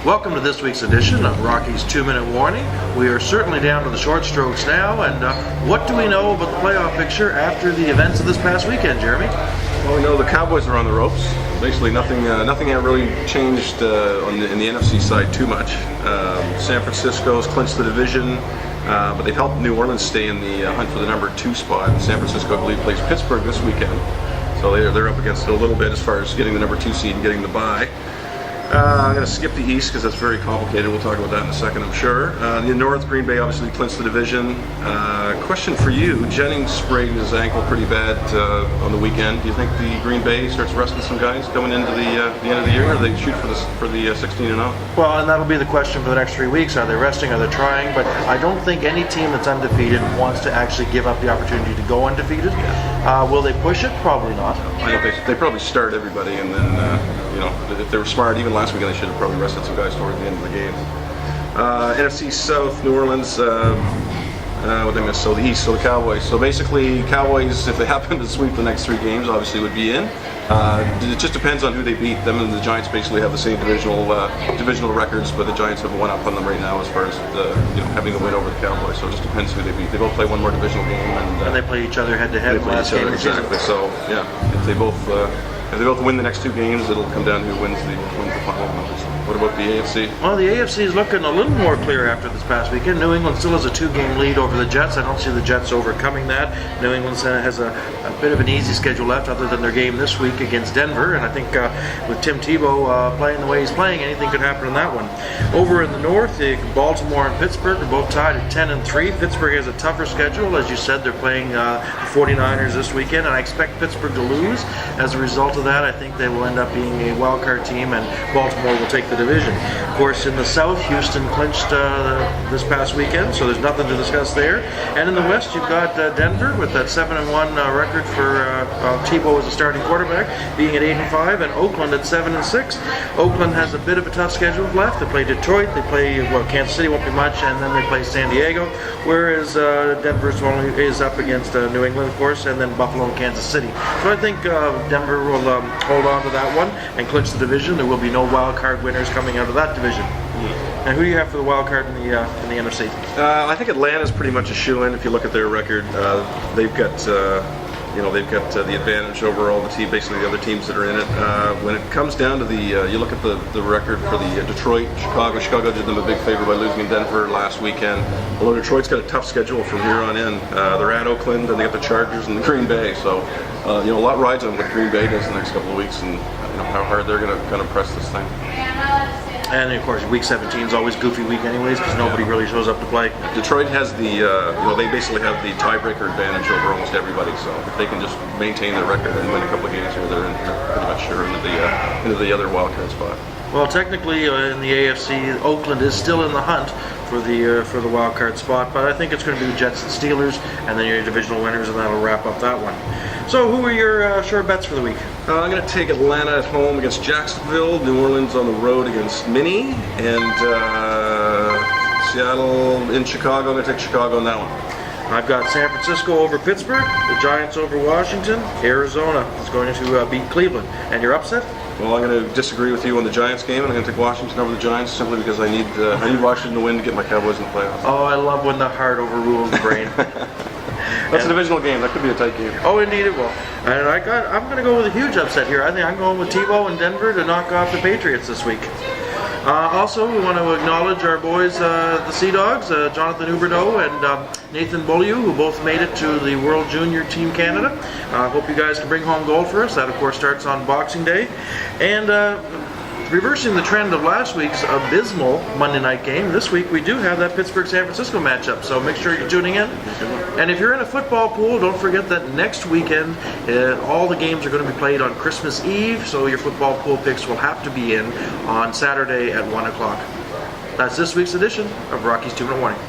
Welcome to this week's edition of Rocky's 2-Minute Warning. We are certainly down to the short strokes now, and what do we know about the playoff picture after the events of this past weekend, Jeremy? Well, we know the Cowboys are on the ropes. Basically, nothing really changed in the NFC side too much. San Francisco's clinched the division, but they've helped New Orleans stay in the hunt for the number 2 spot. San Francisco, I believe, plays Pittsburgh this weekend, so they're up against it a little bit as far as getting the number 2 seed and getting the bye. I'm going to skip the East because that's very complicated. We'll talk about that in a second, I'm sure. The North, Green Bay obviously clinched the division. Question for you: Jennings sprained his ankle pretty bad on the weekend. Do you think the Green Bay starts resting some guys coming into the end of the year, or they shoot for the 16-0? Well, and that'll be the question for the next 3 weeks. Are they resting? Are they trying? But I don't think any team that's undefeated wants to actually give up the opportunity to go undefeated. Will they push it? Probably not. I know they probably start everybody, and then if they were smart, even last weekend they should have probably rested some guys toward the end of the game. NFC South, New Orleans. So the East, so the Cowboys. So basically, Cowboys, if they happen to sweep the next 3 games, obviously would be in. It just depends on who they beat. Them and the Giants basically have the same divisional records, but the Giants have one up on them right now as far as having the win over the Cowboys. So it just depends who they beat. They both play one more divisional game, and they play each other head to head. Last game exactly. So yeah, if they both win the next 2 games, it'll come down to who wins the final. What about the AFC? Well, the AFC is looking a little more clear after this past weekend. New England still has a 2-game lead over the Jets. I don't see the Jets overcoming that. New England has a bit of an easy schedule left other than their game this week against Denver. And I think with Tim Tebow playing the way he's playing, anything could happen in that one. Over in the North, Baltimore and Pittsburgh are both tied at 10-3. Pittsburgh has a tougher schedule. As you said, they're playing the 49ers this weekend, and I expect Pittsburgh to lose. As a result of that, I think they will end up being a wild card team, and Baltimore will take the division. Of course, in the South, Houston clinched this past weekend, so there's nothing to discuss there. And in the West, you've got Denver with that 7-1 record for Tebow as a starting quarterback, being at 8-5, and Oakland at 7-6. Oakland has a bit of a tough schedule left. They play Detroit, they play Kansas City, won't be much, and then they play San Diego. Whereas Denver is up against New England, of course, and then Buffalo and Kansas City. So I think Denver will hold on to that one and clinch the division. There will be no wild card winners coming out of that division. And who do you have for the wild card in the NFC? I think Atlanta's pretty much a shoo-in. If you look at their record, they've got the advantage over all the basically the other teams that are in it. When it comes down to you look at the record for the Detroit, Chicago did them a big favor by losing in Denver last weekend. Although Detroit's got a tough schedule from here on in. They're at Oakland, and they got the Chargers and the Green Bay. So a lot rides on what Green Bay does the next couple of weeks, and how hard they're going to kind of press this thing. And of course, week 17 is always goofy week anyways, because nobody really shows up to play. Detroit has they basically have the tiebreaker advantage over almost everybody. So if they can just maintain their record and win a couple of games here, they're pretty much sure into the other wild card spot. Well, technically in the AFC, Oakland is still in the hunt for the wild card spot, but I think it's going to be Jets and Steelers, and then your divisional winners, and that'll wrap up that one. So, who are your sure bets for the week? I'm going to take Atlanta at home against Jacksonville, New Orleans on the road against Minnie, and Seattle in Chicago. I'm going to take Chicago in that one. I've got San Francisco over Pittsburgh, the Giants over Washington, Arizona is going to beat Cleveland. And your upset? Well, I'm going to disagree with you on the Giants game, and I'm going to take Washington over the Giants simply because I need Washington to win to get my Cowboys in the playoffs. Oh, I love when the heart overrules the brain. That's a divisional game. That could be a tight game. Oh, indeed it will. And I'm going to go with a huge upset here. I think I'm going with Tebow and Denver to knock off the Patriots this week. Also, we want to acknowledge our boys, the Sea Dogs, Jonathan Huberdeau and Nathan Beaulieu, who both made it to the World Junior Team Canada. Hope you guys can bring home gold for us. That, of course, starts on Boxing Day. And reversing the trend of last week's abysmal Monday night game, this week we do have that Pittsburgh-San Francisco matchup, so make sure you're tuning in. And if you're in a football pool, don't forget that next weekend all the games are going to be played on Christmas Eve, so your football pool picks will have to be in on Saturday at 1 o'clock. That's this week's edition of Rocky's 2-Minute Warning.